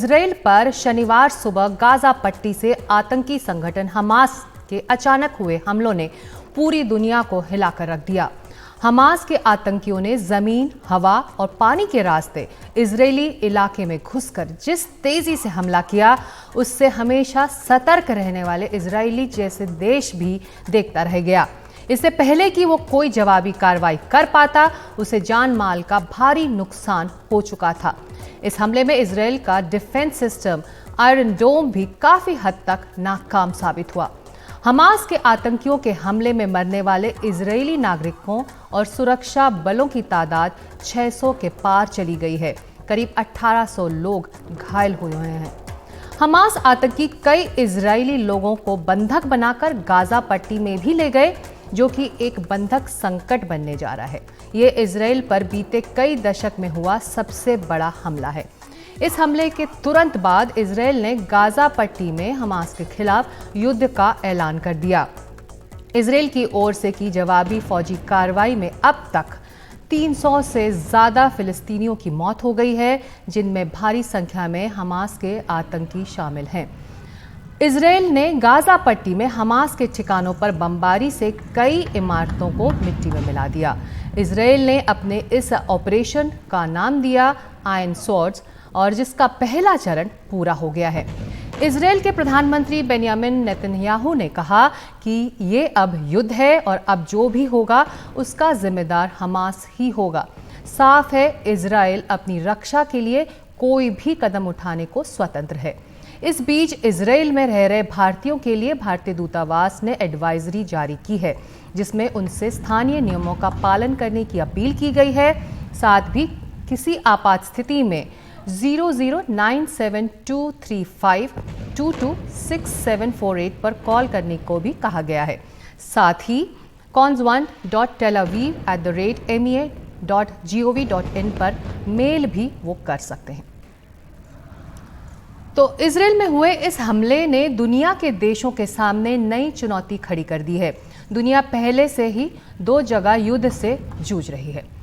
Israel पर शनिवार सुबह गाजा पट्टी से आतंकी संगठन हमास के अचानक हुए हमलों ने पूरी दुनिया को हिलाकर रख दिया। हमास के आतंकियों ने जमीन, हवा और पानी के रास्ते इजरायली इलाके में घुसकर जिस तेजी से हमला किया, उससे हमेशा सतर्क रहने वाले इजरायली जैसे देश भी देखता रह गया। इससे पहले कि वो कोई जवाबी कार्रवाई कर पाता, उसे जान माल का भारी नुकसान हो चुका था। इस हमले में इजराइल का डिफेंस सिस्टम आयरन डोम भी काफी हद तक नाकाम साबित हुआ। हमास के आतंकियों के हमले में मरने वाले इजरायली नागरिकों और सुरक्षा बलों की तादाद 600 के पार चली गई है। करीब 1800 लोग घायल हुए हैं। हमास आतंकी कई इजरायली लोगों को बंधक बनाकर गाजा पट्टी में भी ले गए, जो कि एक बंधक संकट बनने जा रहा है। ये इजराइल पर बीते कई दशक में हुआ सबसे बड़ा हमला है। इस हमले के तुरंत बाद इजराइल ने गाजा पट्टी में हमास के खिलाफ युद्ध का ऐलान कर दिया। इजराइल की ओर से की जवाबी फौजी कार्रवाई में अब तक 300 से ज्यादा फिलिस्तीनियों की मौत हो गई है, जिनमें भारी संख्या में हमास के आतंकी शामिल हैं। इजराइल ने गाजा पट्टी में हमास के ठिकानों पर बमबारी से कई इमारतों को मिट्टी में मिला दिया। इजराइल ने अपने इस ऑपरेशन का नाम दिया आयरन स्वॉर्ड्स, और जिसका पहला चरण पूरा हो गया है। इजराइल के प्रधानमंत्री बेंयामिन नेतन्याहू ने कहा कि ये अब युद्ध है और अब जो भी होगा उसका जिम्मेदार हमास ही होगा। साफ है, इजराइल अपनी रक्षा के लिए कोई भी कदम उठाने को स्वतंत्र है। इस बीच इजराइल में रह रहे भारतीयों के लिए भारतीय दूतावास ने एडवाइजरी जारी की है, जिसमें उनसे स्थानीय नियमों का पालन करने की अपील की गई है। साथ भी किसी आपात स्थिति में 00972352264748 पर कॉल करने को भी कहा गया है। साथ ही cons1.telaviv@mea.gov.in पर मेल भी वो कर सकते हैं। तो इजराइल में हुए इस हमले ने दुनिया के देशों के सामने नई चुनौती खड़ी कर दी है। दुनिया पहले से ही 2 जगह युद्ध से जूझ रही है।